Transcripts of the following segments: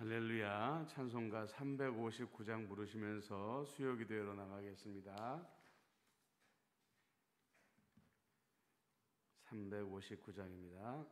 할렐루야. 찬송가 359장 부르시면서 수요기도회로 나가겠습니다. 359장입니다.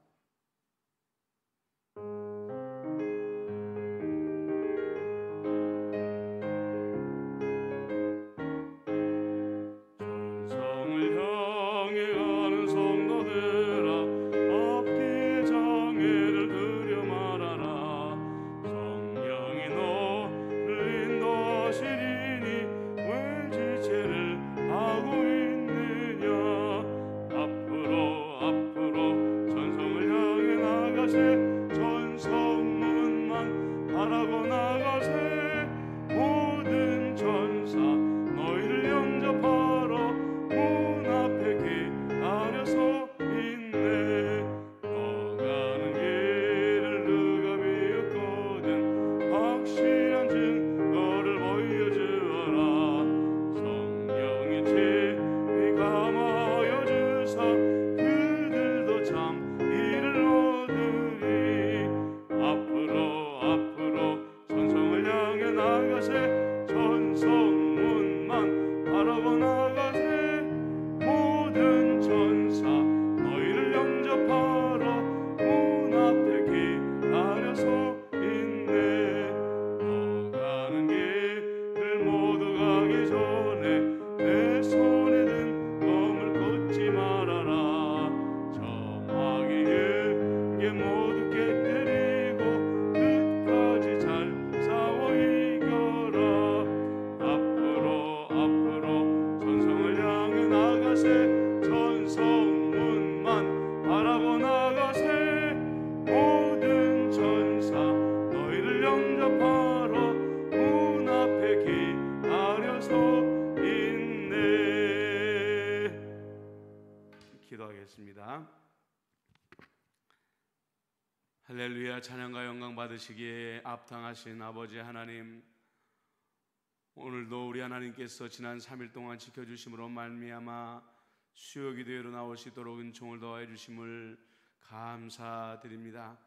할렐루야. 찬양과 영광 받으시기에 합당하신 아버지 하나님, 오늘도 우리 하나님께서 지난 3일 동안 지켜주심으로 말미암아 수요기도회로 나올 수 있도록 은총을 더하여 주심을 감사드립니다.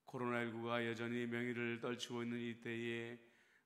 코로나19가 여전히 명의를 떨치고 있는 이때에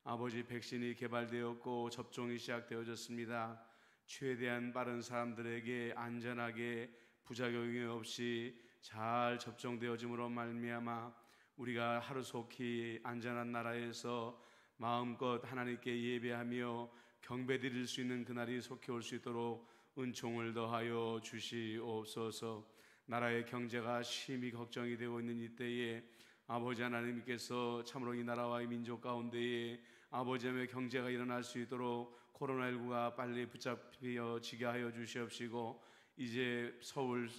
아버지, 백신이 개발되었고 접종이 시작되어졌습니다. 최대한 빠른 사람들에게 안전하게 부작용이 없이 잘 접종되어짐으로 말미암아 우리가 하루속히 안전한 나라에서 마음껏 하나님께 예배하며 경배드릴 수 있는 그날이 속히 올 수 있도록 은총을 더하여 주시옵소서. 나라의 경제가 심히 걱정이 되고 있는 이때에 아버지 하나님께서 참으로 이 나라와 이 민족 가운데에 아버지의 경제가 일어날 수 있도록 코로나19가 빨리 붙잡혀지게 하여 주시옵시고, 이제 서울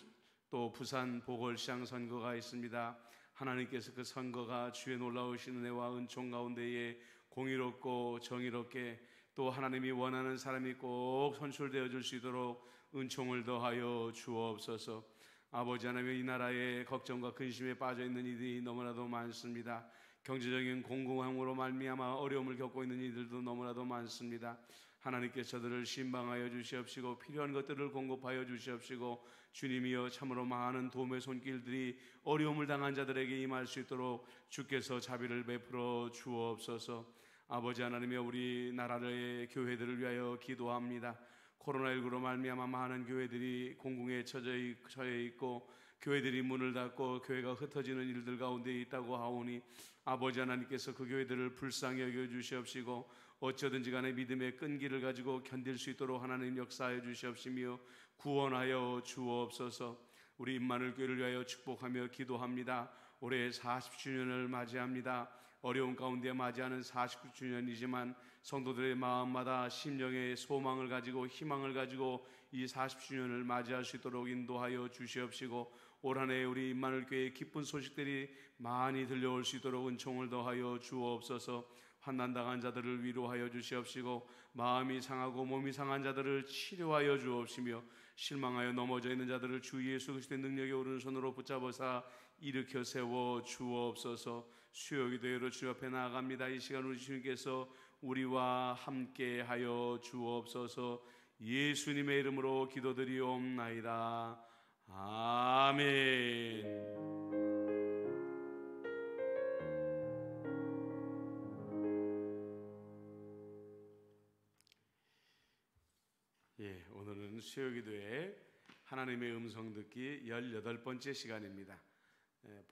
또 부산 보궐시장 선거가 있습니다. 하나님께서 그 선거가 주의 놀라우신 은혜와 은총 가운데에 공의롭고 정의롭게 또 하나님이 원하는 사람이 꼭 선출되어 줄 수 있도록 은총을 더하여 주옵소서. 아버지 하나님, 이 나라의 걱정과 근심에 빠져 있는 이들이 너무나도 많습니다. 경제적인 공공황으로 말미암아 어려움을 겪고 있는 이들도 너무나도 많습니다. 하나님께서 저들을 신방하여 주시옵시고 필요한 것들을 공급하여 주시옵시고, 주님이여 참으로 많은 도움의 손길들이 어려움을 당한 자들에게 임할 수 있도록 주께서 자비를 베풀어 주옵소서. 아버지 하나님이여, 우리 나라의 교회들을 위하여 기도합니다. 코로나19로 말미암아 많은 교회들이 공궁에 처해 있고 교회들이 문을 닫고 교회가 흩어지는 일들 가운데 있다고 하오니 아버지 하나님께서 그 교회들을 불쌍히 여겨 주시옵시고 어쩌든지 간에 믿음의 끈기를 가지고 견딜 수 있도록 하나님 역사하여 주시옵시며 구원하여 주옵소서. 우리 임마누엘 교회를 위하여 축복하며 기도합니다. 올해 40주년을 맞이합니다. 어려운 가운데 맞이하는 49주년이지만 성도들의 마음마다 심령의 소망을 가지고 희망을 가지고 이 40주년을 맞이할 수 있도록 인도하여 주시옵시고, 올 한 해 우리 임마누엘 교회의 기쁜 소식들이 많이 들려올 수 있도록 은총을 더하여 주옵소서. 환난당한 자들을 위로하여 주시옵시고 마음이 상하고 몸이 상한 자들을 치료하여 주옵시며 실망하여 넘어져 있는 자들을 주 예수 그리스도의 능력의 오른손으로 붙잡아서 일으켜 세워 주옵소서. 수요기도회로 주 앞에 나아갑니다. 이 시간 우리 주님께서 우리와 함께 하여 주옵소서. 예수님의 이름으로 기도드리옵나이다. 아멘. 오늘은 수요기도에 하나님의 음성 듣기 18번째 시간입니다.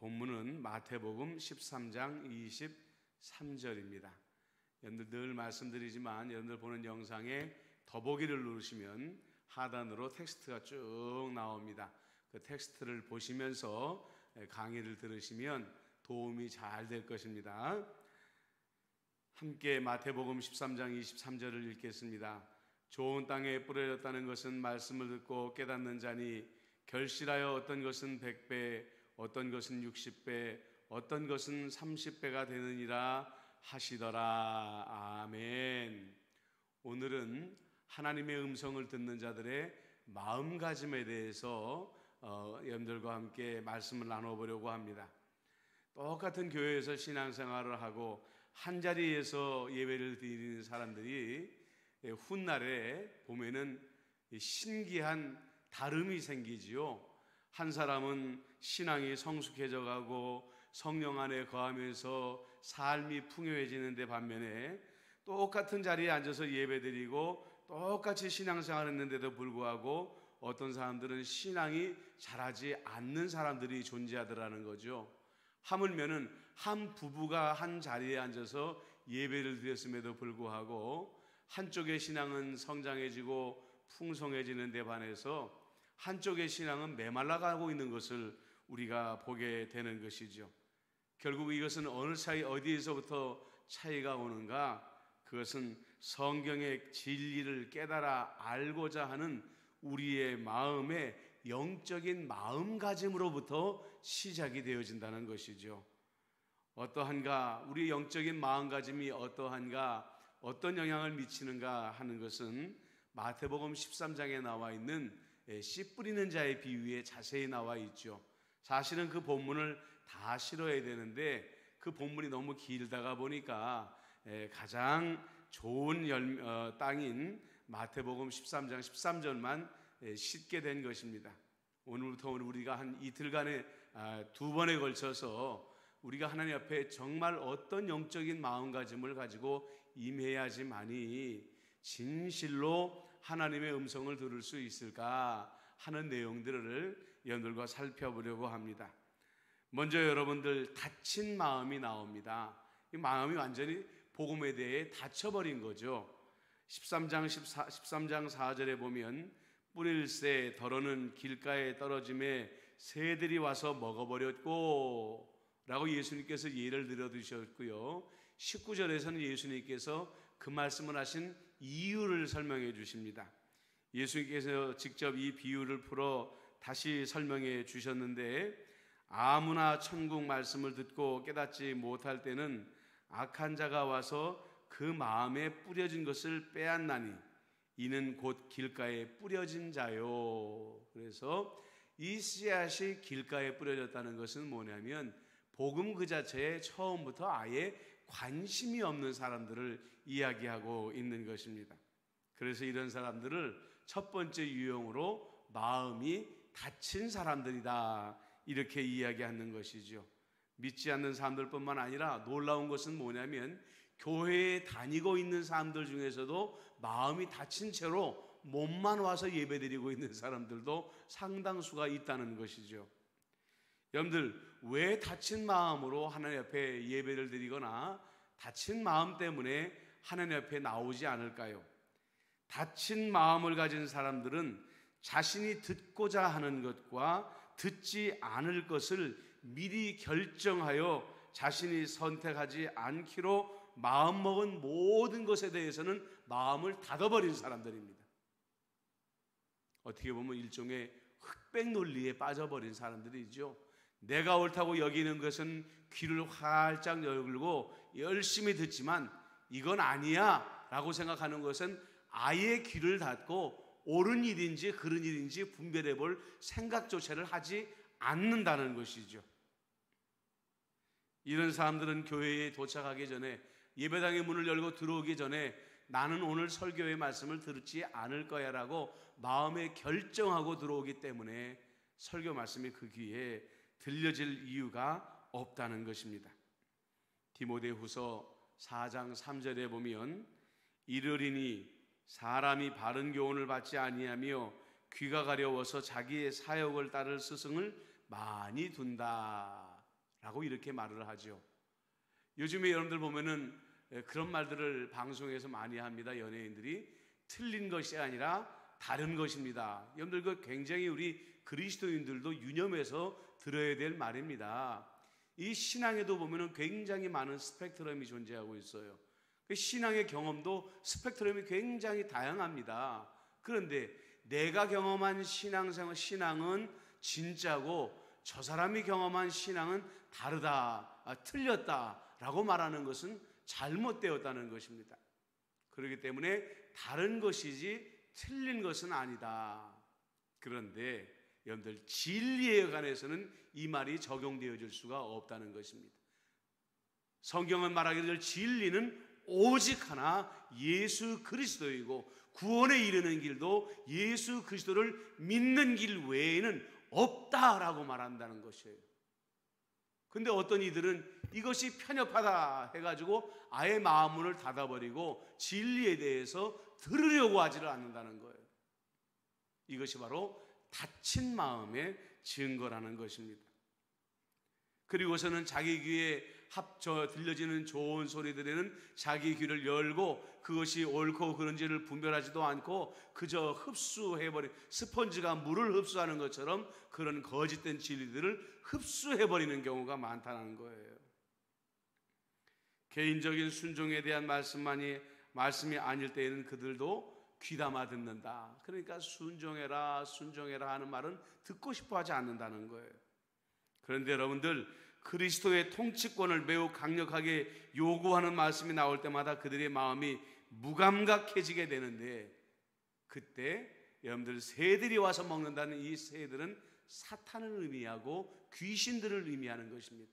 본문은 마태복음 13장 23절입니다. 여러분들 늘 말씀드리지만 여러분들 보는 영상에 더보기를 누르시면 하단으로 텍스트가 쭉 나옵니다. 그 텍스트를 보시면서 강의를 들으시면 도움이 잘 될 것입니다. 함께 마태복음 13장 23절을 읽겠습니다. 좋은 땅에 뿌려졌다는 것은 말씀을 듣고 깨닫는 자니 결실하여 어떤 것은 100배, 어떤 것은 60배, 어떤 것은 30배가 되느니라 하시더라. 아멘. 오늘은 하나님의 음성을 듣는 자들의 마음가짐에 대해서 여러분들과 함께 말씀을 나눠보려고 합니다. 똑같은 교회에서 신앙생활을 하고 한 자리에서 예배를 드리는 사람들이 훗날에 보면은 신기한 다름이 생기지요. 한 사람은 신앙이 성숙해져 가고 성령 안에 거하면서 삶이 풍요해지는데 반면에 똑같은 자리에 앉아서 예배드리고 똑같이 신앙생활을 했는데도 불구하고 어떤 사람들은 신앙이 자라지 않는 사람들이 존재하더라는 거죠. 하물면은 한 부부가 한 자리에 앉아서 예배를 드렸음에도 불구하고 한쪽의 신앙은 성장해지고 풍성해지는 데 반해서 한쪽의 신앙은 메말라가고 있는 것을 우리가 보게 되는 것이죠. 결국 이것은 어느 차이, 어디에서부터 차이가 오는가? 그것은 성경의 진리를 깨달아 알고자 하는 우리의 마음의 영적인 마음가짐으로부터 시작이 되어진다는 것이죠. 어떠한가? 우리 영적인 마음가짐이 어떠한가? 어떤 영향을 미치는가 하는 것은 마태복음 13장에 나와 있는 씨 뿌리는 자의 비유에 자세히 나와 있죠. 사실은 그 본문을 다 실어야 되는데 그 본문이 너무 길다가 보니까 가장 좋은 땅인 마태복음 13장 13절만 싣게 된 것입니다. 오늘부터 우리가 한 이틀간에 두 번에 걸쳐서 우리가 하나님 앞에 정말 어떤 영적인 마음가짐을 가지고 임해야지만이 진실로 하나님의 음성을 들을 수 있을까 하는 내용들을 여러분들과 살펴보려고 합니다. 먼저 여러분들 다친 마음이 나옵니다. 이 마음이 완전히 복음에 대해 닫혀버린 거죠. 13장 4절에 보면 뿌릴새 더러는 길가에 떨어짐에 새들이 와서 먹어버렸고 라고 예수님께서 예를 들어 주셨고요. 19절에서는 예수님께서 그 말씀을 하신 이유를 설명해 주십니다. 예수님께서 직접 이 비유를 풀어 다시 설명해 주셨는데 아무나 천국 말씀을 듣고 깨닫지 못할 때는 악한 자가 와서 그 마음에 뿌려진 것을 빼앗나니 이는 곧 길가에 뿌려진 자요. 그래서 이 씨앗이 길가에 뿌려졌다는 것은 뭐냐면 복음 그 자체에 처음부터 아예 관심이 없는 사람들을 이야기하고 있는 것입니다. 그래서 이런 사람들을 첫 번째 유형으로 마음이 닫힌 사람들이다 이렇게 이야기하는 것이죠. 믿지 않는 사람들뿐만 아니라 놀라운 것은 뭐냐면 교회에 다니고 있는 사람들 중에서도 마음이 닫힌 채로 몸만 와서 예배드리고 있는 사람들도 상당수가 있다는 것이죠. 여러분들 왜 닫힌 마음으로 하나님 앞에 예배를 드리거나 닫힌 마음 때문에 하나님 앞에 나오지 않을까요? 닫힌 마음을 가진 사람들은 자신이 듣고자 하는 것과 듣지 않을 것을 미리 결정하여 자신이 선택하지 않기로 마음먹은 모든 것에 대해서는 마음을 닫아버린 사람들입니다. 어떻게 보면 일종의 흑백 논리에 빠져버린 사람들이죠. 내가 옳다고 여기는 것은 귀를 활짝 열고 열심히 듣지만 이건 아니야 라고 생각하는 것은 아예 귀를 닫고 옳은 일인지 그른 일인지 분별해 볼 생각조차를 하지 않는다는 것이죠. 이런 사람들은 교회에 도착하기 전에 예배당의 문을 열고 들어오기 전에 나는 오늘 설교의 말씀을 듣지 않을 거야 라고 마음에 결정하고 들어오기 때문에 설교 말씀이 그 귀에 들려질 이유가 없다는 것입니다. 디모데후서 4장 3절에 보면 이르리니 사람이 바른 교훈을 받지 아니하며 귀가 가려워서 자기의 사역을 따를 스승을 많이 둔다라고 이렇게 말을 하죠. 요즘에 여러분들 보면은 그런 말들을 방송에서 많이 합니다. 연예인들이 틀린 것이 아니라 다른 것입니다. 여러분들 그 굉장히 우리 그리스도인들도 유념해서 들어야 될 말입니다. 이 신앙에도 보면은 굉장히 많은 스펙트럼이 존재하고 있어요. 신앙의 경험도 스펙트럼이 굉장히 다양합니다. 그런데 내가 경험한 신앙은 진짜고 저 사람이 경험한 신앙은 다르다, 틀렸다라고 말하는 것은 잘못되었다는 것입니다. 그렇기 때문에 다른 것이지 틀린 것은 아니다. 그런데 여러분들 진리에 관해서는 이 말이 적용되어질 수가 없다는 것입니다. 성경은 말하기를 진리는 오직 하나 예수 그리스도이고 구원에 이르는 길도 예수 그리스도를 믿는 길 외에는 없다라고 말한다는 것이에요. 근데 어떤 이들은 이것이 편협하다 해가지고 아예 마음문을 닫아버리고 진리에 대해서 들으려고 하지를 않는다는 거예요. 이것이 바로 닫힌 마음의 증거라는 것입니다. 그리고서는 자기 귀에 들려지는 좋은 소리들에는 자기 귀를 열고 그것이 옳고 그른지를 분별하지도 않고 그저 흡수해버린 스펀지가 물을 흡수하는 것처럼 그런 거짓된 진리들을 흡수해버리는 경우가 많다는 거예요. 개인적인 순종에 대한 말씀이 아닐 때에는 그들도 귀담아 듣는다. 그러니까 순종해라 하는 말은 듣고 싶어 하지 않는다는 거예요. 그런데 여러분들 그리스도의 통치권을 매우 강력하게 요구하는 말씀이 나올 때마다 그들의 마음이 무감각해지게 되는데 그때 여러분들 새들이 와서 먹는다는 이 새들은 사탄을 의미하고 귀신들을 의미하는 것입니다.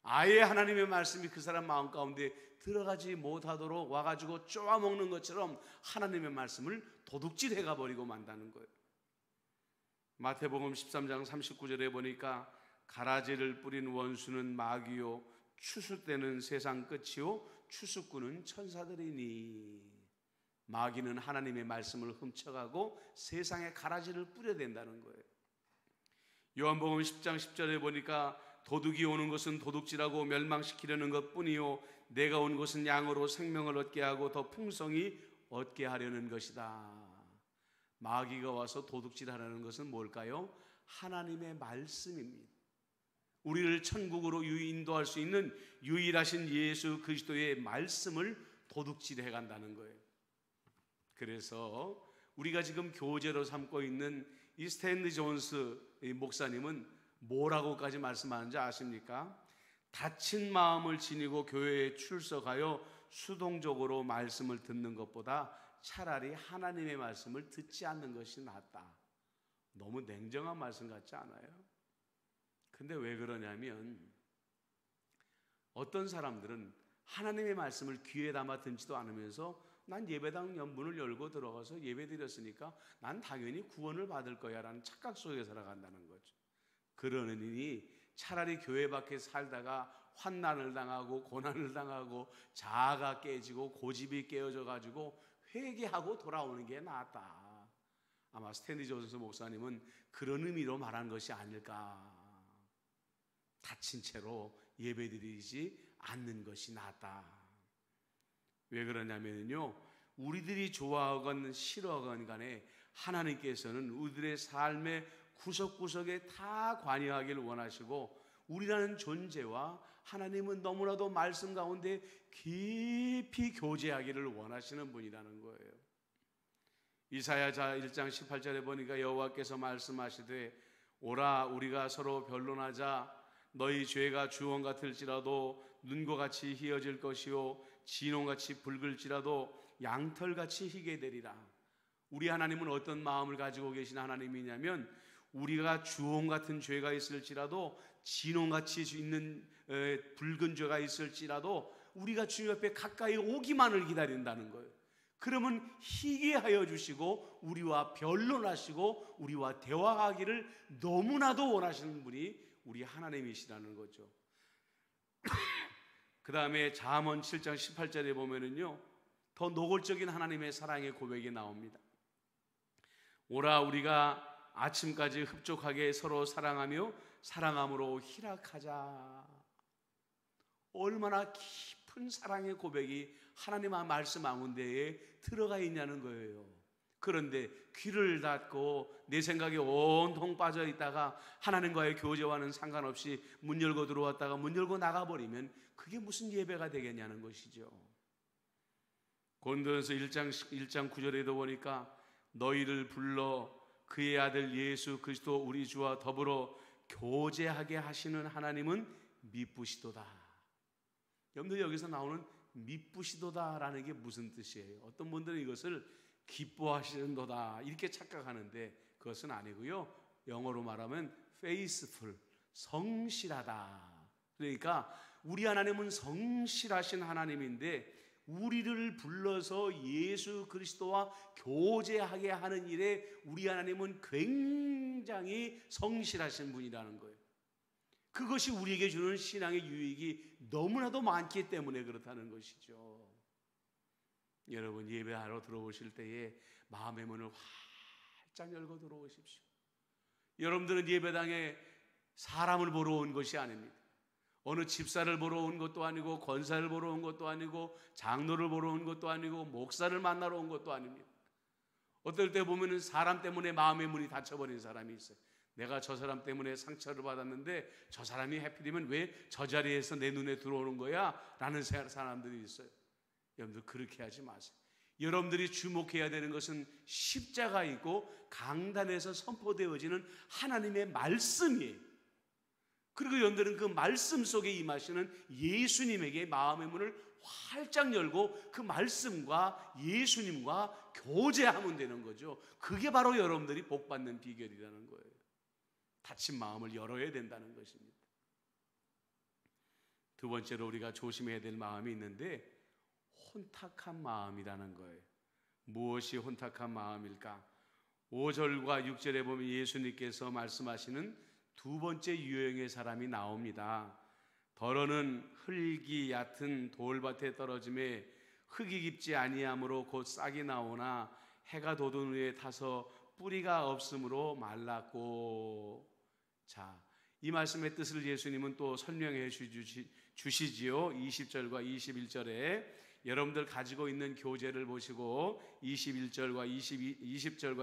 아예 하나님의 말씀이 그 사람 마음 가운데 들어가지 못하도록 와가지고 쪼아먹는 것처럼 하나님의 말씀을 도둑질해가 버리고 만다는 거예요. 마태복음 13장 39절에 보니까 가라지를 뿌린 원수는 마귀요 추수 때는 세상 끝이요 추수꾼은 천사들이니. 마귀는 하나님의 말씀을 훔쳐가고 세상에 가라지를 뿌려댄다는 거예요. 요한복음 10장 10절에 보니까 도둑이 오는 것은 도둑질하고 멸망시키려는 것뿐이요 내가 온 것은 양으로 생명을 얻게 하고 더 풍성히 얻게 하려는 것이다. 마귀가 와서 도둑질하려는 것은 뭘까요? 하나님의 말씀입니다. 우리를 천국으로 인도할 수 있는 유일하신 예수 그리스도의 말씀을 도둑질해 간다는 거예요. 그래서 우리가 지금 교재로 삼고 있는 이 스탠리 존스 목사님은 뭐라고까지 말씀하는지 아십니까? 닫힌 마음을 지니고 교회에 출석하여 수동적으로 말씀을 듣는 것보다 차라리 하나님의 말씀을 듣지 않는 것이 낫다. 너무 냉정한 말씀 같지 않아요? 근데 왜 그러냐면 어떤 사람들은 하나님의 말씀을 귀에 담아 듣지도 않으면서 난 예배당 연문을 열고 들어가서 예배 드렸으니까 난 당연히 구원을 받을 거야 라는 착각 속에 살아간다는 거죠. 그러느니 차라리 교회 밖에 살다가 환난을 당하고 고난을 당하고 자아가 깨지고 고집이 깨어져 가지고 회개하고 돌아오는 게 낫다. 아마 스탠리 존스 목사님은 그런 의미로 말한 것이 아닐까. 닫힌 채로 예배드리지 않는 것이 낫다. 왜 그러냐면요, 우리들이 좋아하건 싫어하건 간에 하나님께서는 우리들의 삶의 구석구석에 다 관여하기를 원하시고 우리라는 존재와 하나님은 너무나도 말씀 가운데 깊이 교제하기를 원하시는 분이라는 거예요. 이사야자 1장 18절에 보니까 여호와께서 말씀하시되 오라 우리가 서로 변론하자. 너희 죄가 주홍 같을지라도 눈과 같이 희어질 것이요 진홍같이 붉을지라도 양털같이 희게 되리라. 우리 하나님은 어떤 마음을 가지고 계신 하나님이냐면 우리가 주홍 같은 죄가 있을지라도 진홍같이 있는 붉은 죄가 있을지라도 우리가 주님 옆에 가까이 오기만을 기다린다는 거예요. 그러면 희게 하여 주시고 우리와 변론하시고 우리와 대화하기를 너무나도 원하시는 분이 우리 하나님이시라는 거죠. 그 다음에 잠언 7장 18절에 보면은요, 더 노골적인 하나님의 사랑의 고백이 나옵니다. 오라 우리가 아침까지 흡족하게 서로 사랑하며 사랑함으로 희락하자. 얼마나 깊은 사랑의 고백이 하나님의 말씀 가운데에 들어가 있냐는 거예요. 그런데 귀를 닫고 내 생각에 온통 빠져 있다가 하나님과의 교제와는 상관없이 문 열고 들어왔다가 문 열고 나가버리면 그게 무슨 예배가 되겠냐는 것이죠. 고린도전서 1장 9절에도 보니까 너희를 불러 그의 아들 예수 그리스도 우리 주와 더불어 교제하게 하시는 하나님은 미쁘시도다. 여러분들 여기서 나오는 미쁘시도다라는 게 무슨 뜻이에요? 어떤 분들은 이것을 기뻐하시는도다 이렇게 착각하는데 그것은 아니고요. 영어로 말하면 faithful, 성실하다. 그러니까 우리 하나님은 성실하신 하나님인데 우리를 불러서 예수 그리스도와 교제하게 하는 일에 우리 하나님은 굉장히 성실하신 분이라는 거예요. 그것이 우리에게 주는 신앙의 유익이 너무나도 많기 때문에 그렇다는 것이죠. 여러분 예배하러 들어오실 때에 마음의 문을 활짝 열고 들어오십시오. 여러분들은 예배당에 사람을 보러 온 것이 아닙니다. 어느 집사를 보러 온 것도 아니고 권사를 보러 온 것도 아니고 장로를 보러 온 것도 아니고 목사를 만나러 온 것도 아닙니다. 어떨 때 보면은 사람 때문에 마음의 문이 닫혀버린 사람이 있어요. 내가 저 사람 때문에 상처를 받았는데 저 사람이 하필이면 왜 저 자리에서 내 눈에 들어오는 거야? 라는 사람들이 있어요. 여러분들 그렇게 하지 마세요. 여러분들이 주목해야 되는 것은 십자가이고 강단에서 선포되어지는 하나님의 말씀이에요. 그리고 여러분들은 그 말씀 속에 임하시는 예수님에게 마음의 문을 활짝 열고 그 말씀과 예수님과 교제하면 되는 거죠. 그게 바로 여러분들이 복받는 비결이라는 거예요. 닫힌 마음을 열어야 된다는 것입니다. 두 번째로 우리가 조심해야 될 마음이 있는데 혼탁한 마음이라는 거예요. 무엇이 혼탁한 마음일까? 5절과 6절에 보면 예수님께서 말씀하시는 두 번째 유형의 사람이 나옵니다. 더러는 흙이 얕은 돌밭에 떨어짐에 흙이 깊지 아니하므로 곧 싹이 나오나 해가 돋은 후에 타서 뿌리가 없으므로 말랐고. 자, 이 말씀의 뜻을 예수님은 또 설명해 주시지요. 20절과 21절에 여러분들 가지고 있는 교재를 보시고 20절과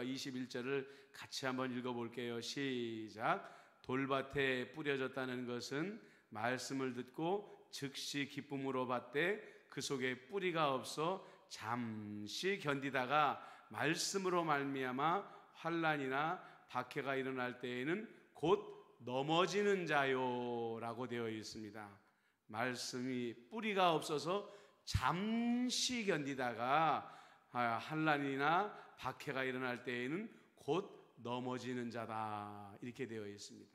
21절을 같이 한번 읽어볼게요. 시작. 돌밭에 뿌려졌다는 것은 말씀을 듣고 즉시 기쁨으로 받되 그 속에 뿌리가 없어 잠시 견디다가 말씀으로 말미암아 환난이나 박해가 일어날 때에는 곧 넘어지는 자요라고 되어 있습니다. 말씀이 뿌리가 없어서 잠시 견디다가 환난이나 박해가 일어날 때에는 곧 넘어지는 자다 이렇게 되어 있습니다.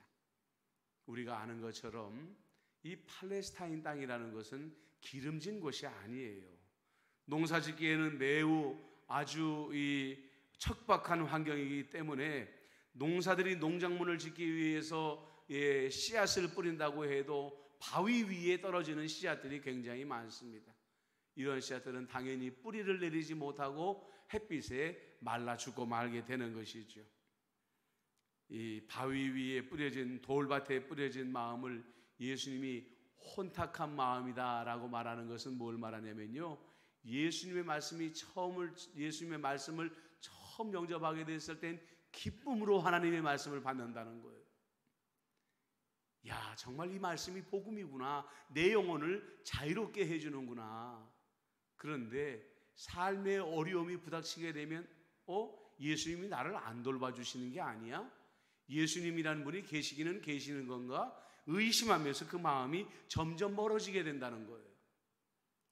우리가 아는 것처럼 이 팔레스타인 땅이라는 것은 기름진 곳이 아니에요. 농사짓기에는 매우 아주 이 척박한 환경이기 때문에 농사들이 농작물을 짓기 위해서 씨앗을 뿌린다고 해도 바위 위에 떨어지는 씨앗들이 굉장히 많습니다. 이런 씨앗들은 당연히 뿌리를 내리지 못하고 햇빛에 말라 죽고 말게 되는 것이죠. 이 바위 위에 뿌려진 돌밭에 뿌려진 마음을 예수님이 혼탁한 마음이다 라고 말하는 것은 뭘 말하냐면요, 예수님의 말씀을 처음 영접하게 됐을 땐 기쁨으로 하나님의 말씀을 받는다는 거예요. 야, 정말 이 말씀이 복음이구나, 내 영혼을 자유롭게 해주는구나. 그런데 삶의 어려움이 부닥치게 되면 예수님이 나를 안 돌봐주시는 게 아니야? 예수님이라는 분이 계시기는 계시는 건가? 의심하면서 그 마음이 점점 멀어지게 된다는 거예요.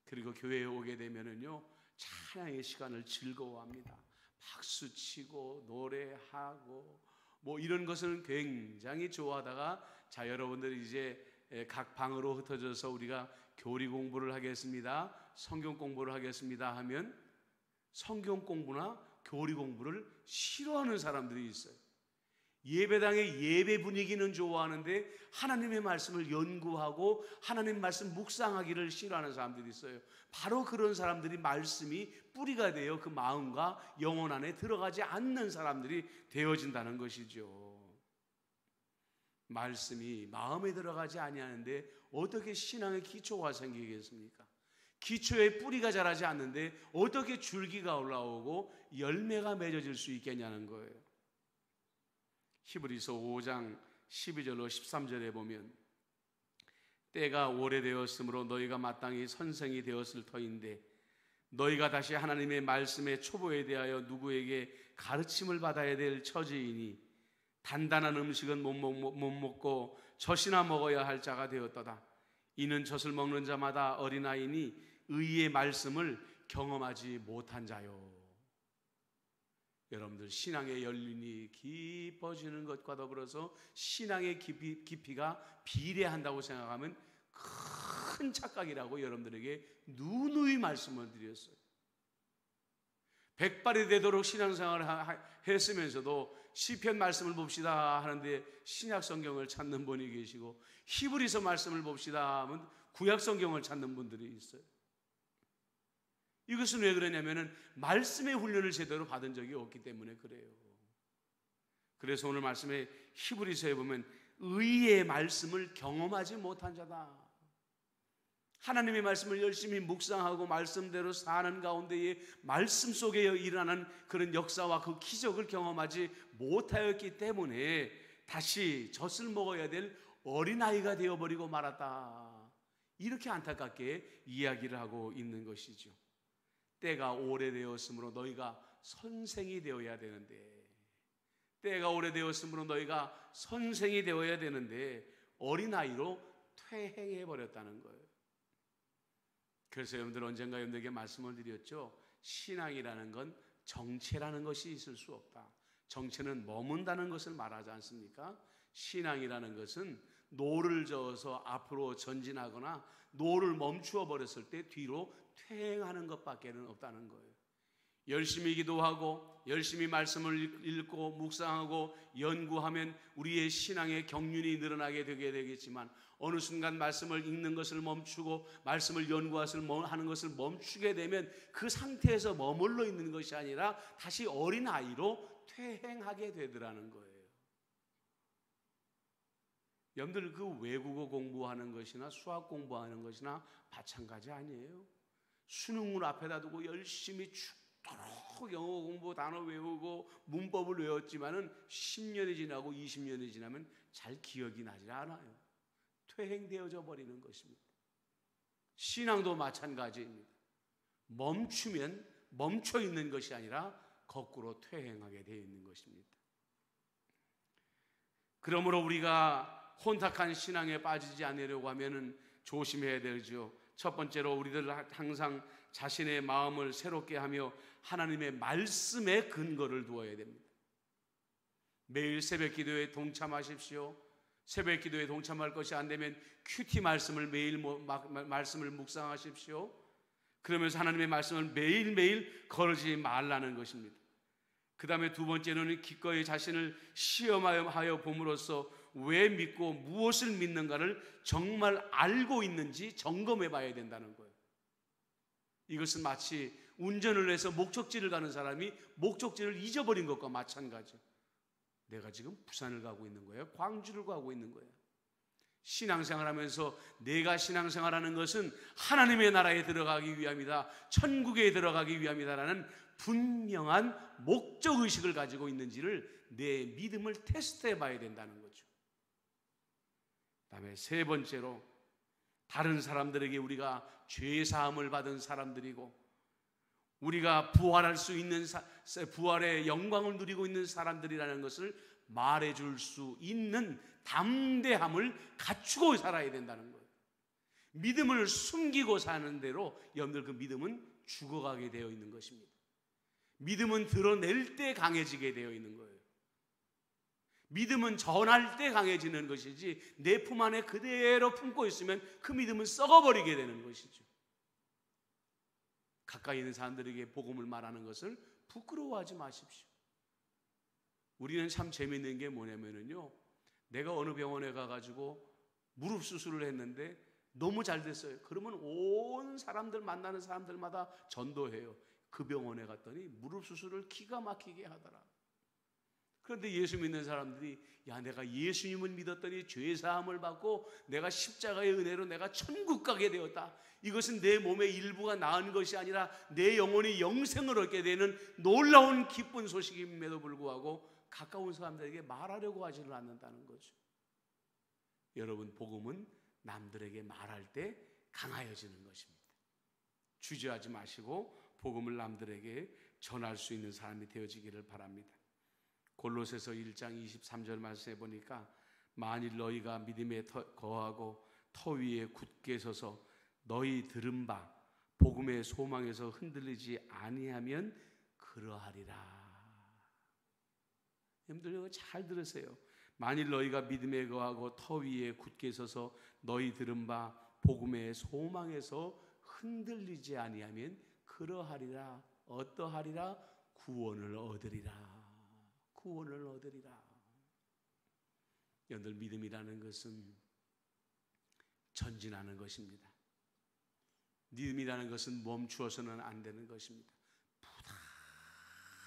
그리고 교회에 오게 되면은요, 찬양의 시간을 즐거워합니다. 박수치고 노래하고 뭐 이런 것을 굉장히 좋아하다가, 자, 여러분들이 이제 각 방으로 흩어져서 우리가 교리 공부를 하겠습니다, 성경 공부를 하겠습니다 하면 성경 공부나 교리 공부를 싫어하는 사람들이 있어요. 예배당의 예배 분위기는 좋아하는데 하나님의 말씀을 연구하고 하나님 말씀 묵상하기를 싫어하는 사람들이 있어요. 바로 그런 사람들이 말씀이 뿌리가 되어 그 마음과 영혼 안에 들어가지 않는 사람들이 되어진다는 것이죠. 말씀이 마음에 들어가지 아니하는데 어떻게 신앙의 기초가 생기겠습니까? 기초에 뿌리가 자라지 않는데 어떻게 줄기가 올라오고 열매가 맺어질 수 있겠냐는 거예요. 히브리서 5장 12절로 13절에 보면 때가 오래되었으므로 너희가 마땅히 선생이 되었을 터인데 너희가 다시 하나님의 말씀의 초보에 대하여 누구에게 가르침을 받아야 될 처지이니 단단한 음식은 못 먹고 젖이나 먹어야 할 자가 되었도다. 이는 젖을 먹는 자마다 어린아이니 의의 말씀을 경험하지 못한 자요. 여러분들 신앙의 연륜이 깊어지는 것과 더불어서 신앙의 깊이가 비례한다고 생각하면 큰 착각이라고 여러분들에게 누누이 말씀을 드렸어요. 백발이 되도록 신앙생활을 했으면서도 시편 말씀을 봅시다 하는데 신약 성경을 찾는 분이 계시고 히브리서 말씀을 봅시다 하면 구약 성경을 찾는 분들이 있어요. 이것은 왜 그러냐면은 말씀의 훈련을 제대로 받은 적이 없기 때문에 그래요. 그래서 오늘 말씀에 히브리서에 보면 의의 말씀을 경험하지 못한 자다. 하나님의 말씀을 열심히 묵상하고 말씀대로 사는 가운데에 말씀 속에 일어나는 그런 역사와 그 기적을 경험하지 못하였기 때문에 다시 젖을 먹어야 될 어린아이가 되어버리고 말았다. 이렇게 안타깝게 이야기를 하고 있는 것이죠. 때가 오래되었으므로 너희가 선생이 되어야 되는데, 때가 오래되었으므로 너희가 선생이 되어야 되는데 어린아이로 퇴행해버렸다는 거예요. 그래서 여러분들 언젠가 여러분들에게 말씀을 드렸죠. 신앙이라는 건 정체라는 것이 있을 수 없다. 정체는 머문다는 것을 말하지 않습니까? 신앙이라는 것은 노를 저어서 앞으로 전진하거나 노를 멈추어 버렸을 때 뒤로 퇴행하는 것밖에는 없다는 거예요. 열심히 기도하고 열심히 말씀을 읽고 묵상하고 연구하면 우리의 신앙의 경륜이 늘어나게 되게 되겠지만 어느 순간 말씀을 읽는 것을 멈추고 말씀을 연구하는 것을 멈추게 되면 그 상태에서 머물러 있는 것이 아니라 다시 어린아이로 퇴행하게 되더라는 거예요. 여러분들 그 외국어 공부하는 것이나 수학 공부하는 것이나 마찬가지 아니에요? 수능을 앞에다 두고 열심히 죽도록 영어 공부 단어 외우고 문법을 외웠지만은 10년이 지나고 20년이 지나면 잘 기억이 나지 않아요. 퇴행되어져 버리는 것입니다. 신앙도 마찬가지입니다. 멈추면 멈춰 있는 것이 아니라 거꾸로 퇴행하게 되어 있는 것입니다. 그러므로 우리가 혼탁한 신앙에 빠지지 않으려고 하면은 조심해야 되죠. 첫 번째로 우리들 항상 자신의 마음을 새롭게 하며 하나님의 말씀에 근거를 두어야 됩니다. 매일 새벽 기도에 동참하십시오. 새벽 기도에 동참할 것이 안 되면 큐티 말씀을 매일 말씀을 묵상하십시오. 그러면서 하나님의 말씀을 매일매일 거르지 말라는 것입니다. 그 다음에 두 번째는 기꺼이 자신을 시험하여 봄으로써 왜 믿고 무엇을 믿는가를 정말 알고 있는지 점검해 봐야 된다는 거예요. 이것은 마치 운전을 해서 목적지를 가는 사람이 목적지를 잊어버린 것과 마찬가지예요. 내가 지금 부산을 가고 있는 거예요? 광주를 가고 있는 거예요? 신앙생활하면서 내가 신앙생활하는 것은 하나님의 나라에 들어가기 위함이다, 천국에 들어가기 위함이다라는 분명한 목적의식을 가지고 있는지를 내 믿음을 테스트해 봐야 된다는 거죠. 그 다음에 세 번째로 다른 사람들에게 우리가 죄사함을 받은 사람들이고 우리가 부활할 수 있는 부활의 영광을 누리고 있는 사람들이라는 것을 말해줄 수 있는 담대함을 갖추고 살아야 된다는 거예요. 믿음을 숨기고 사는 대로 여러분들 그 믿음은 죽어가게 되어 있는 것입니다. 믿음은 드러낼 때 강해지게 되어 있는 거예요. 믿음은 전할 때 강해지는 것이지 내 품 안에 그대로 품고 있으면 그 믿음은 썩어버리게 되는 것이죠. 가까이 있는 사람들에게 복음을 말하는 것을 부끄러워하지 마십시오. 우리는 참 재밌는 게 뭐냐면요, 내가 어느 병원에 가가지고 무릎 수술을 했는데 너무 잘 됐어요. 그러면 온 사람들, 만나는 사람들마다 전도해요. 그 병원에 갔더니 무릎 수술을 기가 막히게 하더라. 그런데 예수 믿는 사람들이, 야, 내가 예수님을 믿었더니 죄사함을 받고 내가 십자가의 은혜로 내가 천국 가게 되었다. 이것은 내 몸의 일부가 나은 것이 아니라 내 영혼이 영생을 얻게 되는 놀라운 기쁜 소식임에도 불구하고 가까운 사람들에게 말하려고 하지를 않는다는 거죠. 여러분, 복음은 남들에게 말할 때 강하여지는 것입니다. 주저하지 마시고 복음을 남들에게 전할 수 있는 사람이 되어지기를 바랍니다. 골로새서 1장 23절 말씀해 보니까, 만일 너희가 믿음에 거하고 터 위에 굳게 서서 너희 들은 바 복음의 소망에서 흔들리지 아니하면 그러하리라. 여러분들 이거 잘 들으세요. 만일 너희가 믿음에 거하고 터 위에 굳게 서서 너희 들은 바 복음의 소망에서 흔들리지 아니하면 그러하리라. 어떠하리라? 구원을 얻으리라. 구원을 얻으리라. 여러분들, 믿음이라는 것은 전진하는 것입니다. 믿음이라는 것은 멈추어서는 안 되는 것입니다.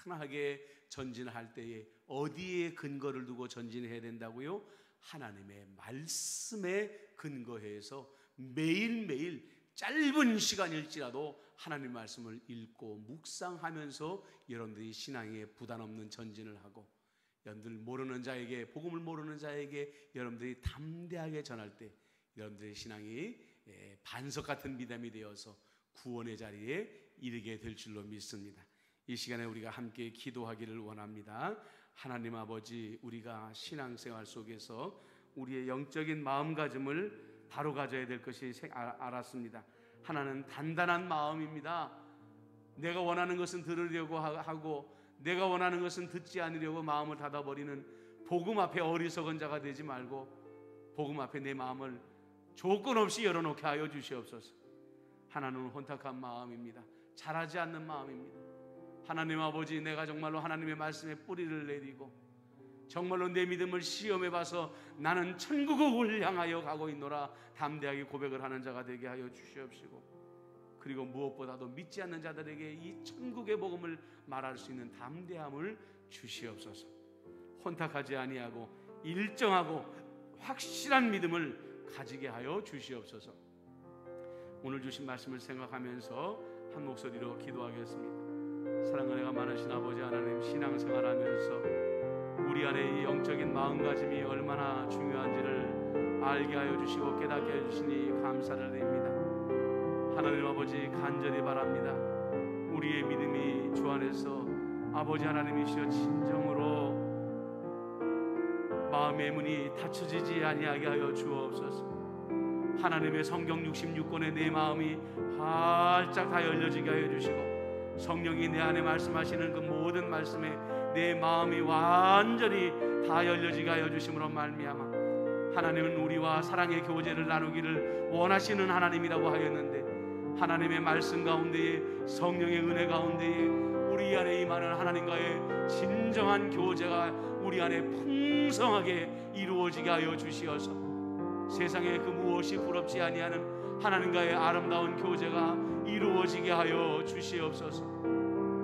부단하게 전진할 때에 어디에 근거를 두고 전진해야 된다고요? 하나님의 말씀에 근거해서 매일매일 짧은 시간일지라도 하나님의 말씀을 읽고 묵상하면서 여러분들이 신앙에 부담 없는 전진을 하고, 여러분들 모르는 자에게, 복음을 모르는 자에게 여러분들이 담대하게 전할 때 여러분들의 신앙이 반석 같은 믿음이 되어서 구원의 자리에 이르게 될 줄로 믿습니다. 이 시간에 우리가 함께 기도하기를 원합니다. 하나님 아버지, 우리가 신앙생활 속에서 우리의 영적인 마음가짐을 바로 가져야 될 것이 알았습니다. 하나는 단단한 마음입니다. 내가 원하는 것은 들으려고 하고 내가 원하는 것은 듣지 않으려고 마음을 닫아버리는 복음 앞에 어리석은 자가 되지 말고 복음 앞에 내 마음을 조건 없이 열어놓게 하여 주시옵소서. 하나는 혼탁한 마음입니다. 잘하지 않는 마음입니다. 하나님 아버지, 내가 정말로 하나님의 말씀에 뿌리를 내리고 정말로 내 믿음을 시험해 봐서 나는 천국을 향하여 가고 있노라 담대하게 고백을 하는 자가 되게 하여 주시옵시고, 그리고 무엇보다도 믿지 않는 자들에게 이 천국의 복음을 말할 수 있는 담대함을 주시옵소서. 혼탁하지 아니하고 일정하고 확실한 믿음을 가지게 하여 주시옵소서. 오늘 주신 말씀을 생각하면서 한 목소리로 기도하겠습니다. 사랑과 은혜가 많으신 아버지 하나님, 신앙생활하면서 우리 안에 이 영적인 마음가짐이 얼마나 중요한지를 알게 하여 주시고 깨닫게 해주시니 감사를 드립니다. 하나님 아버지, 간절히 바랍니다. 우리의 믿음이 주 안에서 아버지 하나님이시여 진정으로 마음의 문이 닫혀지지 아니하게 하여 주옵소서. 하나님의 성경 66권의 내 마음이 활짝 다 열려지게 하여 주시고, 성령이 내 안에 말씀하시는 그 모든 말씀에 내 마음이 완전히 다 열려지게 하여 주심으로 말미암아 하나님은 우리와 사랑의 교제를 나누기를 원하시는 하나님이라고 하였는데, 하나님의 말씀 가운데에 성령의 은혜 가운데에 우리 안에 임하는 하나님과의 진정한 교제가 우리 안에 풍성하게 이루어지게 하여 주시어서 세상에 그 무엇이 부럽지 아니하는 하나님과의 아름다운 교제가 이루어지게 하여 주시옵소서.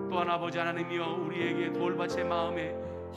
또한 아버지 하나님이여, 우리에게 돌밭의 마음에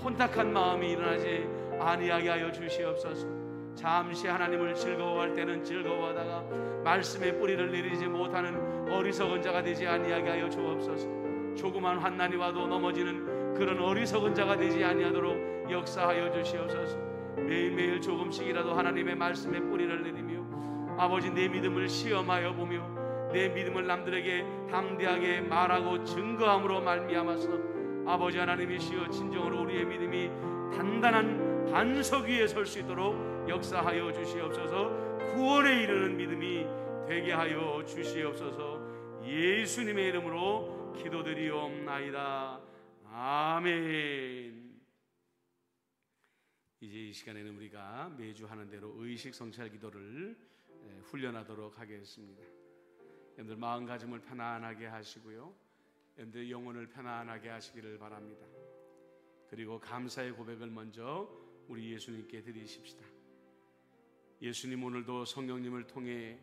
혼탁한 마음이 일어나지 아니하게 하여 주시옵소서. 잠시 하나님을 즐거워할 때는 즐거워하다가 말씀의 뿌리를 내리지 못하는 어리석은 자가 되지 아니하게 하여 주옵소서. 조그만 환난이 와도 넘어지는 그런 어리석은 자가 되지 아니하도록 역사하여 주시옵소서. 매일매일 조금씩이라도 하나님의 말씀의 뿌리를 내리며 아버지, 내 믿음을 시험하여 보며 내 믿음을 남들에게 담대하게 말하고 증거함으로 말미암아서 아버지 하나님이시여 진정으로 우리의 믿음이 단단한 반석 위에 설 수 있도록 역사하여 주시옵소서. 구원에 이르는 믿음이 되게 하여 주시옵소서. 예수님의 이름으로 기도드리옵나이다. 아멘. 이제 이 시간에는 우리가 매주 하는 대로 의식 성찰 기도를 훈련하도록 하겠습니다. 여러분들 마음가짐을 편안하게 하시고요, 여러분들 영혼을 편안하게 하시기를 바랍니다. 그리고 감사의 고백을 먼저 우리 예수님께 드리십시다. 예수님, 오늘도 성령님을 통해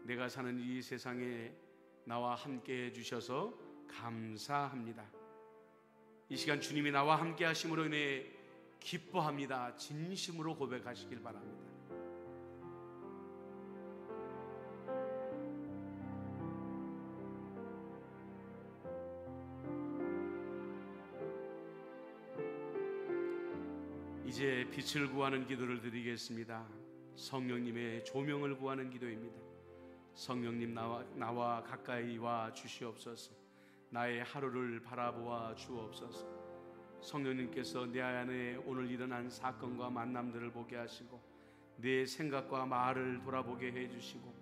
내가 사는 이 세상에 나와 함께 해주셔서 감사합니다. 이 시간 주님이 나와 함께 하심으로 인해 기뻐합니다. 진심으로 고백하시길 바랍니다. 이제 빛을 구하는 기도를 드리겠습니다. 성령님의 조명을 구하는 기도입니다. 성령님, 나와 가까이 와 주시옵소서. 나의 하루를 바라보아 주옵소서. 성령님께서 내 안에 오늘 일어난 사건과 만남들을 보게 하시고 내 생각과 말을 돌아보게 해주시고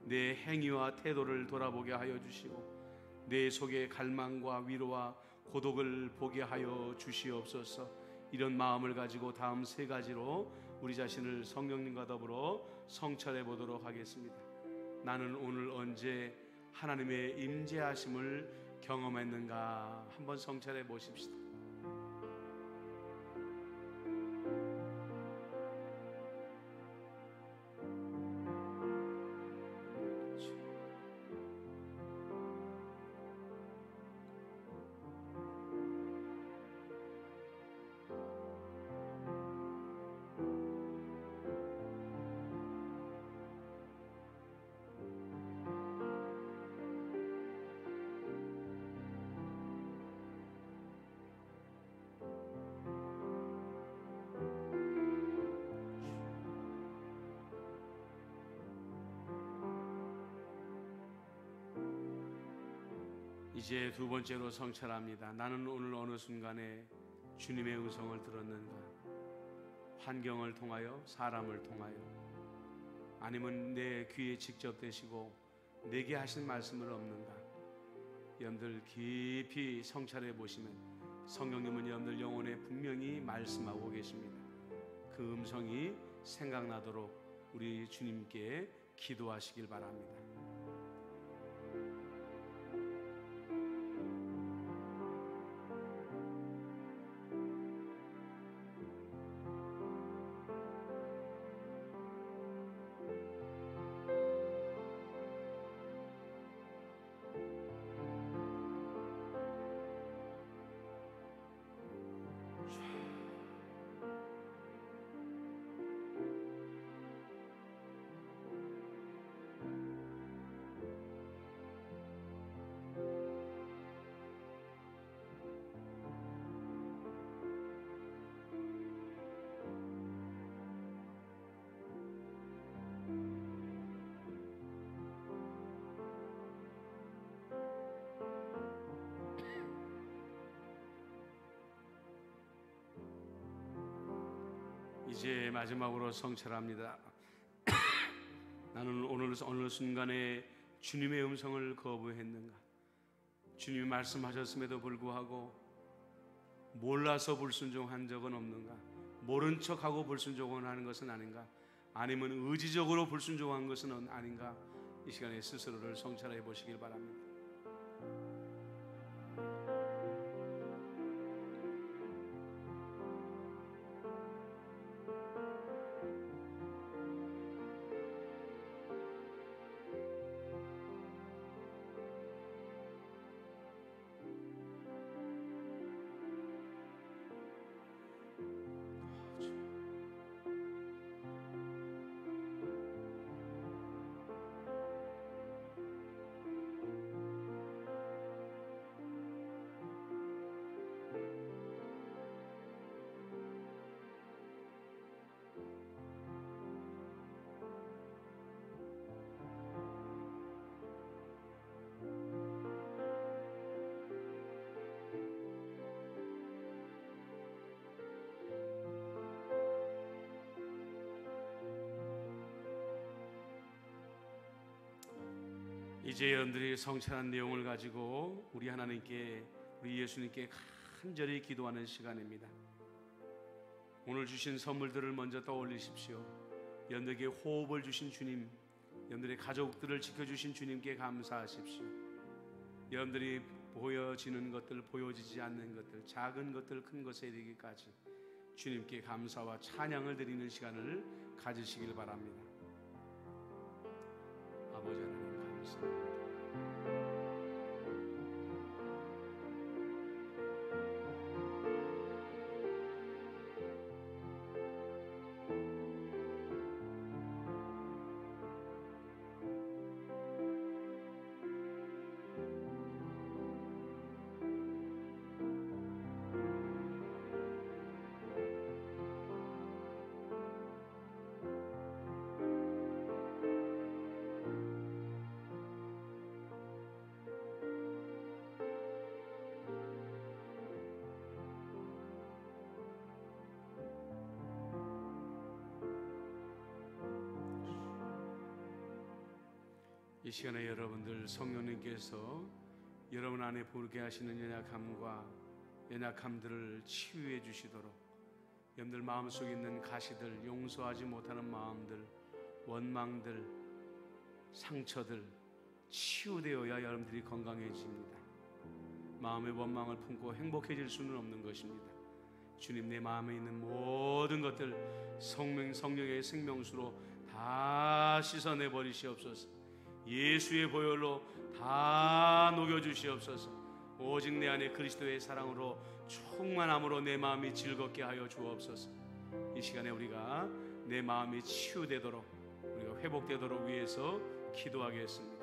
내 행위와 태도를 돌아보게 하여 주시고 내 속의 갈망과 위로와 고독을 보게 하여 주시옵소서. 이런 마음을 가지고 다음 세 가지로 우리 자신을 성령님과 더불어 성찰해 보도록 하겠습니다. 나는 오늘 언제 하나님의 임재하심을 경험했는가 한번 성찰해 보십시다. 이제 두 번째로 성찰합니다. 나는 오늘 어느 순간에 주님의 음성을 들었는가? 환경을 통하여, 사람을 통하여, 아니면 내 귀에 직접 대시고 내게 하신 말씀을 없는가? 여러분들 깊이 성찰해 보시면 성령님은 여러분들 영혼에 분명히 말씀하고 계십니다. 그 음성이 생각나도록 우리 주님께 기도하시길 바랍니다. 이제 마지막으로 성찰합니다. 나는 오늘 어느 순간에 주님의 음성을 거부했는가? 주님이 말씀하셨음에도 불구하고 몰라서 불순종한 적은 없는가? 모른 척하고 불순종을 하는 것은 아닌가? 아니면 의지적으로 불순종한 것은 아닌가? 이 시간에 스스로를 성찰해 보시길 바랍니다. 이제 여러분들이 성찰한 내용을 가지고 우리 하나님께, 우리 예수님께 간절히 기도하는 시간입니다. 오늘 주신 선물들을 먼저 떠올리십시오. 여러분들에게 호흡을 주신 주님, 여러분들의 가족들을 지켜주신 주님께 감사하십시오. 여러분들이 보여지는 것들, 보여지지 않는 것들, 작은 것들, 큰 것에 이르기까지 주님께 감사와 찬양을 드리는 시간을 가지시길 바랍니다. 아버지 하나님 감사합니다. 이 시간에 여러분들 성령님께서 여러분 안에 보게 하시는 연약함들을 치유해 주시도록, 여러분들 마음속에 있는 가시들, 용서하지 못하는 마음들, 원망들, 상처들 치유되어야 여러분들이 건강해집니다. 마음의 원망을 품고 행복해질 수는 없는 것입니다. 주님, 내 마음에 있는 모든 것들 성령의 생명수로 다 씻어내 버리시옵소서. 예수의 보혈로 다 녹여주시옵소서. 오직 내 안에 그리스도의 사랑으로 충만함으로 내 마음이 즐겁게 하여 주옵소서. 이 시간에 우리가 내 마음이 치유되도록, 우리가 회복되도록 위해서 기도하겠습니다.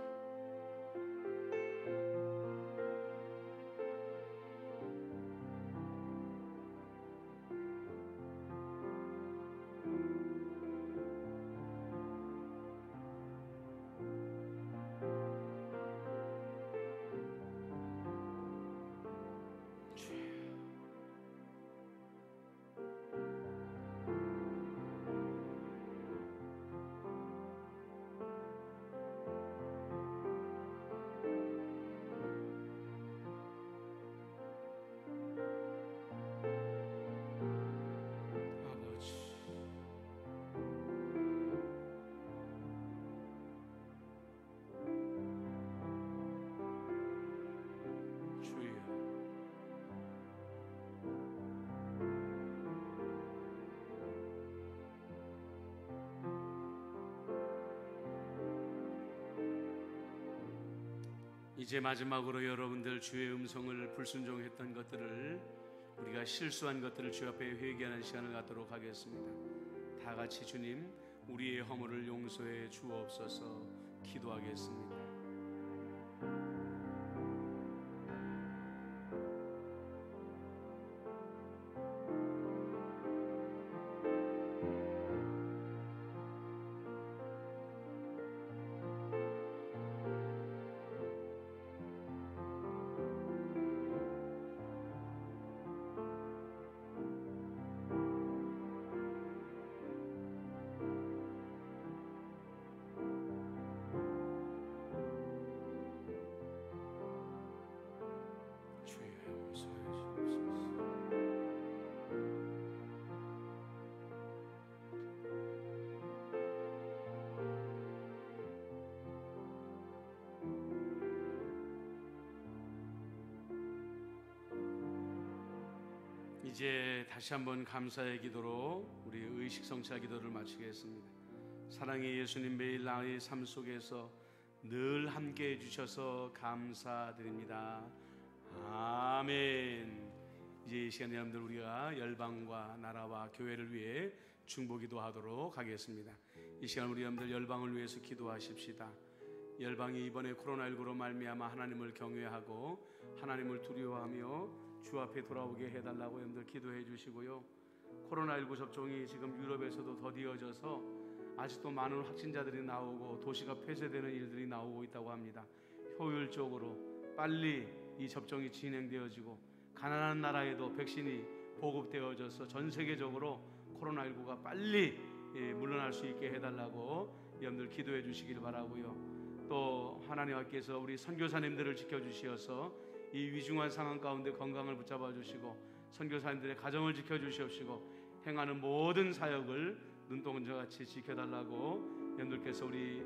이제 마지막으로 여러분들 주의 음성을 불순종했던 것들을, 우리가 실수한 것들을 주 앞에 회개하는 시간을 갖도록 하겠습니다. 다 같이 주님, 우리의 허물을 용서해 주옵소서 기도하겠습니다. 이제 다시 한번 감사의 기도로 우리 의식 성찰 기도를 마치겠습니다. 사랑의 예수님, 매일 나의 삶 속에서 늘 함께 해주셔서 감사드립니다. 아멘. 이제 이 시간에 여러분들 우리가 열방과 나라와 교회를 위해 중보기도 하도록 하겠습니다. 이 시간 우리 여러분들 열방을 위해서 기도하십시다. 열방이 이번에 코로나19로 말미암아 하나님을 경외하고 하나님을 두려워하며 주 앞에 돌아오게 해달라고 여러분들 기도해 주시고요. 코로나19 접종이 지금 유럽에서도 더디어져서 아직도 많은 확진자들이 나오고 도시가 폐쇄되는 일들이 나오고 있다고 합니다. 효율적으로 빨리 이 접종이 진행되어지고 가난한 나라에도 백신이 보급되어져서 전 세계적으로 코로나19가 빨리 물러날 수 있게 해달라고 여러분들 기도해 주시길 바라고요. 또 하나님께서 우리 선교사님들을 지켜주시어서 이 위중한 상황 가운데 건강을 붙잡아 주시고 선교사님들의 가정을 지켜주시옵시고 행하는 모든 사역을 눈동자같이 지켜달라고 여러분들께서 우리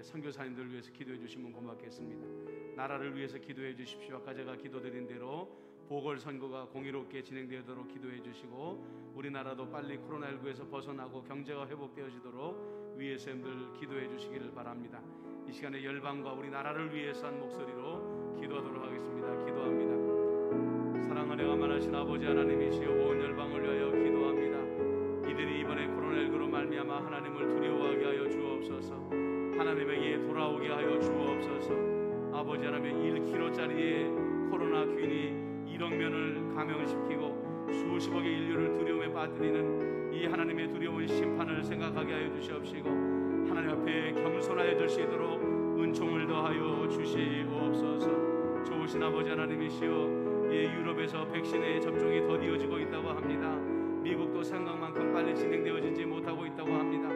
선교사님들을 위해서 기도해 주시면 고맙겠습니다. 나라를 위해서 기도해 주십시오. 아까 제가 기도드린 대로 보궐선거가 공의롭게 진행되도록 기도해 주시고 우리나라도 빨리 코로나19에서 벗어나고 경제가 회복되어지도록 위에서 여러분들 기도해 주시기를 바랍니다. 이 시간에 열방과 우리나라를 위해서 한 목소리로 기도하도록 하겠습니다. 기도합니다. 사랑하여 만하신 아버지 하나님이시여, 온 열방을 위하여 기도합니다. 이들이 이번에 코로나19로 말미암아 하나님을 두려워하게 하여 주옵소서. 하나님에게 돌아오게 하여 주옵소서. 아버지 하나님의 1kg짜리의 코로나 균이 1억 명을 감염시키고 수십억의 인류를 두려움에 빠뜨리는 이 하나님의 두려운 심판을 생각하게 하여 주시옵시고 하나님 앞에 겸손하여질 수 있도록 은총을 더하여 주시옵소서. 좋으신 아버지 하나님이시여, 유럽에서 백신의 접종이 더디어지고 있다고 합니다. 미국도 생각만큼 빨리 진행되어지지 못하고 있다고 합니다.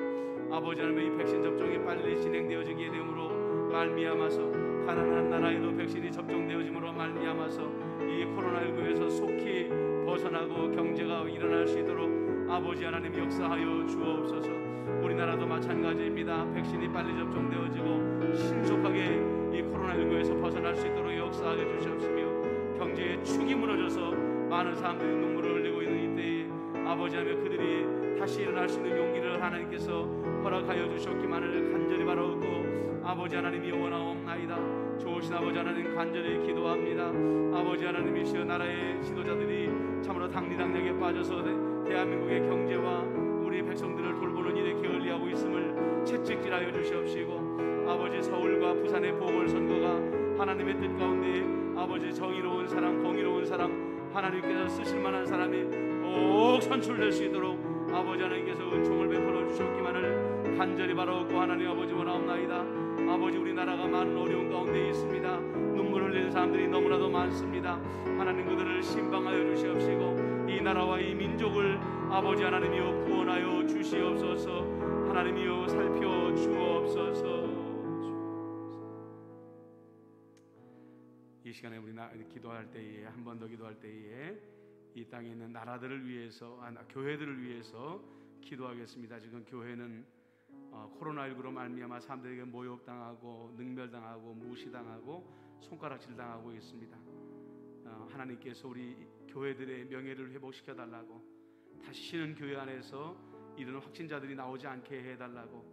아버지 하나님의 이 백신 접종이 빨리 진행되어지게 되므로 말미암아서 가난한 나라에도 백신이 접종되어짐으로 말미암아서 이 코로나19에서 속히 벗어나고 경제가 일어날 수 있도록 아버지 하나님 역사하여 주옵소서. 우리나라도 마찬가지입니다. 백신이 빨리 접종되어지고 신속하게 이 코로나19에서 벗어날 수 있도록 역사하여 주시옵시며 경제의 축이 무너져서 많은 사람들이 눈물을 흘리고 있는 이때에 아버지 하나님 그들이 다시 일어날 수 있는 용기를 하나님께서 허락하여 주셨기만을 간절히 바라옵고 아버지 하나님이 원하옵나이다. 좋으신 아버지 하나님 간절히 기도합니다. 아버지 하나님이시여, 나라의 지도자들이 참으로 당리당략에 빠져서 대한민국의 경제와 우리 백성들을 돌보는 일에 게을리하고 있음을 채찍질하여 주시옵시고 아버지 서울과 부산의 보궐선거가 하나님의 뜻 가운데 아버지 정의로운 사람, 공의로운 사람, 하나님께서 쓰실 만한 사람이 꼭 선출될 수 있도록 아버지 하나님께서 은총을 베풀어 주셨기만을 간절히 바라옵고 하나님 아버지 원하옵나이다. 아버지 우리나라가 많은 어려운 가운데 있습니다. 눈물 흘리는 사람들이 너무나도 많습니다. 하나님 그들을 신방하여 주시옵시고 이 나라와 이 민족을 아버지 하나님이여 구원하여 주시옵소서. 하나님이여 살펴 주옵소서. 이 시간에 우리 기도할 때에 한 번 더 기도할 때에 이 땅에 있는 나라들을 위해서 교회들을 위해서 기도하겠습니다. 지금 교회는 코로나19로 말미암아 사람들에게 모욕당하고 능멸당하고 무시당하고 손가락질당하고 있습니다. 하나님께서 우리 교회들의 명예를 회복시켜 달라고, 다시는 교회 안에서 이런 확진자들이 나오지 않게 해달라고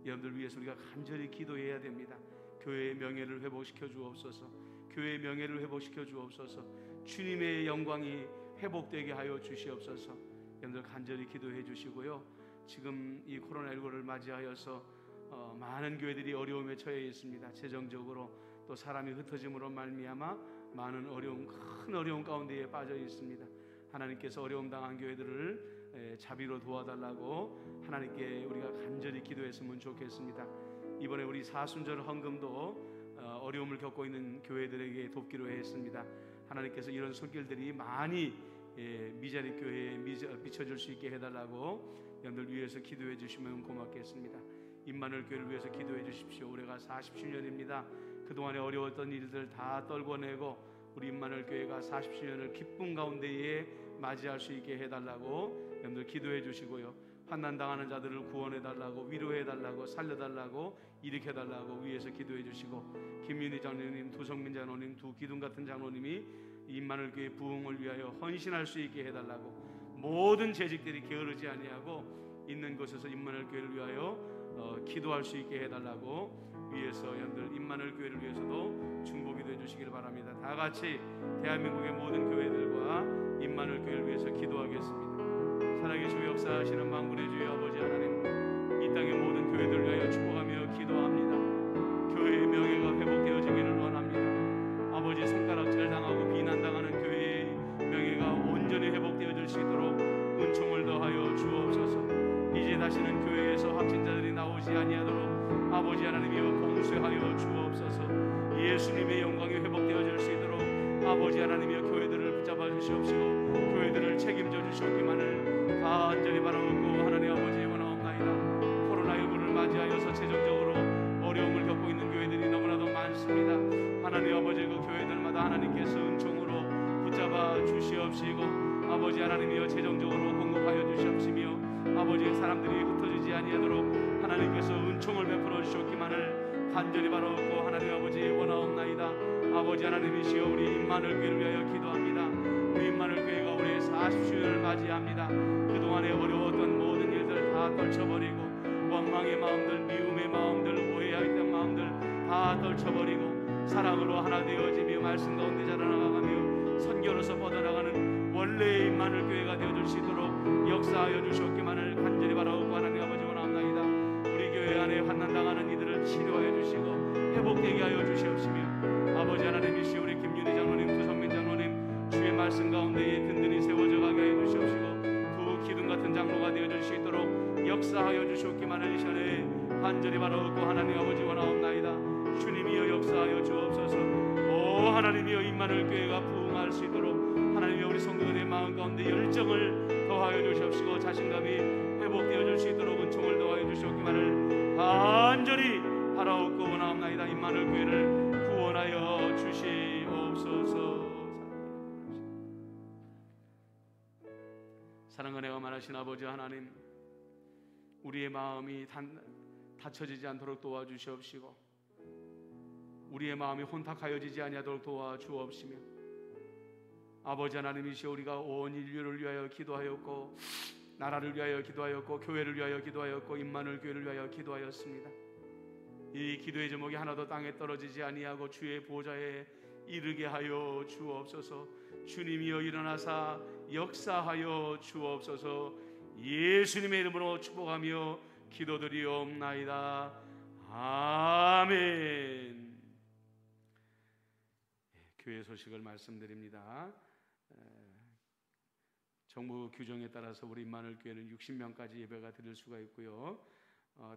여러분들 위해서 우리가 간절히 기도해야 됩니다. 교회의 명예를 회복시켜 주옵소서. 교회의 명예를 회복시켜 주옵소서. 주님의 영광이 회복되게 하여 주시옵소서. 여러분들 간절히 기도해 주시고요. 지금 이 코로나19를 맞이하여서 많은 교회들이 어려움에 처해 있습니다. 재정적으로 또 사람이 흩어짐으로 말미암아 많은 큰 어려움 가운데에 빠져 있습니다. 하나님께서 어려움 당한 교회들을 자비로 도와달라고 하나님께 우리가 간절히 기도했으면 좋겠습니다. 이번에 우리 사순절 헌금도 어려움을 겪고 있는 교회들에게 돕기로 했습니다. 하나님께서 이런 손길들이 많이 미자리 교회에 비춰줄 수 있게 해달라고 여러분들 위해서 기도해 주시면 고맙겠습니다. 임마누엘 교회를 위해서 기도해 주십시오. 올해가 40주년입니다. 그동안에 어려웠던 일들 다 떨궈내고 우리 임마누엘 교회가 40주년을 기쁨 가운데에 맞이할 수 있게 해달라고 여러분들 기도해 주시고요. 환난당하는 자들을 구원해달라고, 위로해달라고, 살려달라고, 일으켜달라고 위해서 기도해 주시고 김윤희 장로님, 두성민 장로님, 두 기둥 같은 장로님이 임마누엘 교회 부흥을 위하여 헌신할 수 있게 해달라고, 모든 재직들이 게으르지 아니하고 있는 곳에서 임마누엘 교회를 위하여 기도할 수 있게 해달라고 위해서 여러분들 임마누엘 교회를 위해서도 중보기도 해주시기를 바랍니다. 다 같이 대한민국의 모든 교회들과 임마누엘 교회를 위해서 기도하겠습니다. 살아계시고 역사하시는 만군의 주여 아버지 하나님, 이 땅의 모든 교회들을 위하여 축복하며 기도합니다. 교회의 명예가 회복되어지기를 원합니다. 아버지 손가락질 당하고 비난당하는 교회의 명예가 온전히 회복되어질 수 있도록 은총을 더하여 주옵소서. 이제 다시는 교회에서 확진자들이 나오지 아니하도록 아버지 하나님이여 봉쇄하여 주옵소서. 예수님의 영광이 회복되어질 수 있도록 아버지 하나님이여 교회들을 붙잡아 주시옵시고 교회들을 책임져 주시옵기만을 간절히 바라옵고 하나님 아버지 원하옵나이다. 코로나19를 맞이하여서 재정적으로 어려움을 겪고 있는 교회들이 너무나도 많습니다. 하나님 아버지 그 교회들마다 하나님께서 은총으로 붙잡아 주시옵시고 아버지 하나님이여 재정적으로 공급하여 주시옵시며 아버지 사람들이 흩어지지 아니하도록 하나님께서 은총을 베풀어 주셨기만을 간절히 바라옵고 하나님 아버지 원하옵나이다. 아버지 하나님이시여, 우리 임마누엘 교회를 위하여 기도합니다. 우리 임마누엘 교회가 올해 40주년을 맞이합니다. 그동안에 어려웠던 모든 일들 다 떨쳐버리고, 원망의 마음들, 미움의 마음들, 오해했던 마음들 다 떨쳐버리고, 사랑으로 하나 되어지며 말씀 가운데 자라나가며 선교로서 뻗어나가는 원래의 임마누엘 교회가 되어줄 수 있도록 역사하여 주시옵기만을 간절히 바라옵고, 하나님 아버지 원하옵나이다. 우리 교회 안에 환난당하는 이들을 치료하여 주시고 회복되게 하여 주시옵시며, 아버지 하나님이시여, 우리 김윤희 장로님, 구성민 장로님 주의 말씀 가운데에 든든히 세워져 가게 하여 주시옵시고, 두 기둥 같은 장로가 되어줄 수 있도록 역사하여 주시옵기만을 이 시간에 간절히 바라옵고, 하나님 아버지 원하옵나이다. 주님이여 역사하여 주옵소서. 오 하나님이여, 임마누엘 교회가 부흥할 수 있도록 하나님이여, 우리 성도들의 마음 가운데 열정을 더하여 주시옵시고, 자신감이 회복되어 줄 수 있도록 은총을 더하여 주시옵기만을 간절히 바라옵고 원하옵나이다. 임마누엘 교회를 구원하여 주시옵소서. 사랑과 은혜가 많으신 아버지 하나님, 우리의 마음이 닫혀지지 않도록 도와주시옵시고, 우리의 마음이 혼탁하여지지 아니하도록 도와주옵시며, 아버지 하나님이시여, 우리가 온 인류를 위하여 기도하였고, 나라를 위하여 기도하였고, 교회를 위하여 기도하였고, 임마누엘 교회를 위하여 기도하였습니다. 이 기도의 제목이 하나도 땅에 떨어지지 아니하고 주의 보좌에 이르게 하여 주옵소서. 주님이여 일어나사 역사하여 주옵소서. 예수님의 이름으로 축복하며 기도드리옵나이다. 아멘. 교회 소식을 말씀드립니다. 정부 규정에 따라서 우리 임마누엘 교회는 60명까지 예배가 드릴 수가 있고요.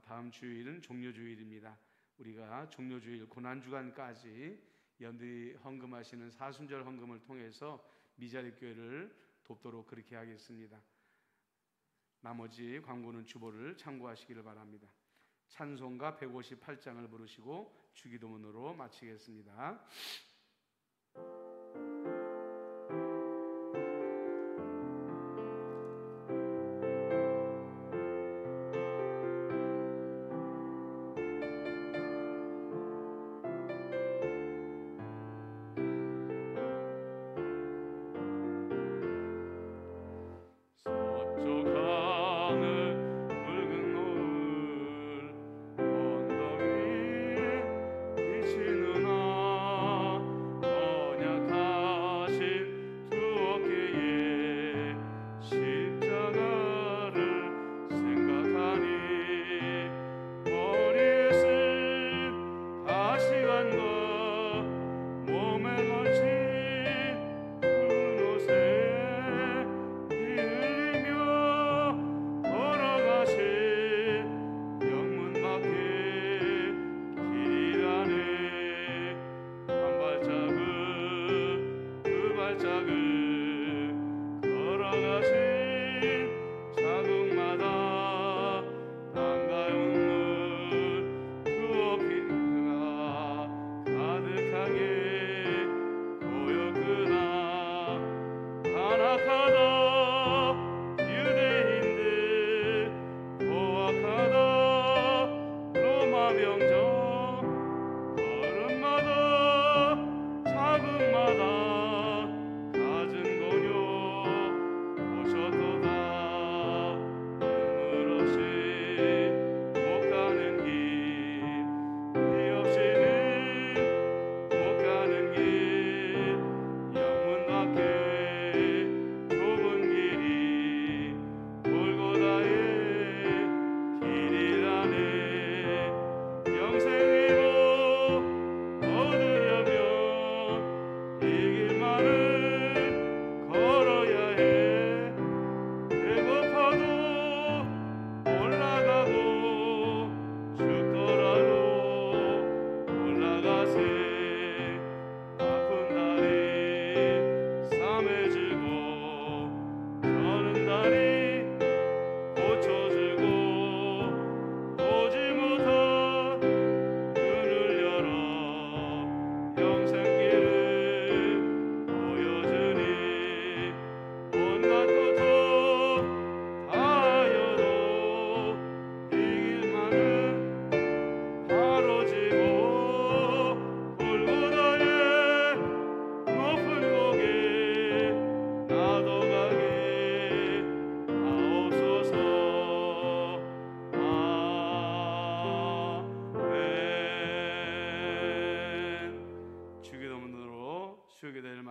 다음 주일은 종료주일입니다. 우리가 종료주일 고난주간까지 연들이 헌금하시는 사순절 헌금을 통해서 미자립 교회를 돕도록 그렇게 하겠습니다. 나머지 광고는 주보를 참고하시기를 바랍니다. 찬송가 158장을 부르시고 주기도문으로 마치겠습니다.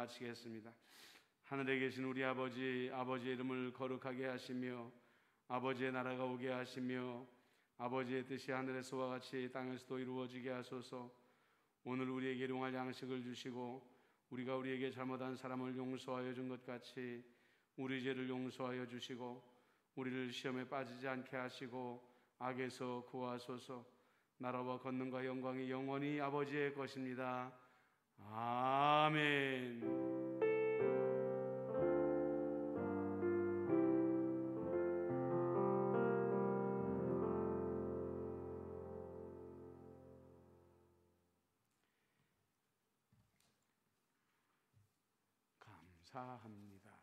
마치겠습니다. 하늘에 계신 우리 아버지, 아버지의 이름을 거룩하게 하시며 아버지의 나라가 오게 하시며 아버지의 뜻이 하늘에서와 같이 땅에서도 이루어지게 하소서. 오늘 우리에게 일용할 양식을 주시고 우리가 우리에게 잘못한 사람을 용서하여 준 것 같이 우리 죄를 용서하여 주시고 우리를 시험에 빠지지 않게 하시고 악에서 구하소서. 나라와 권능과 영광이 영원히 아버지의 것입니다. 아멘. 감사합니다.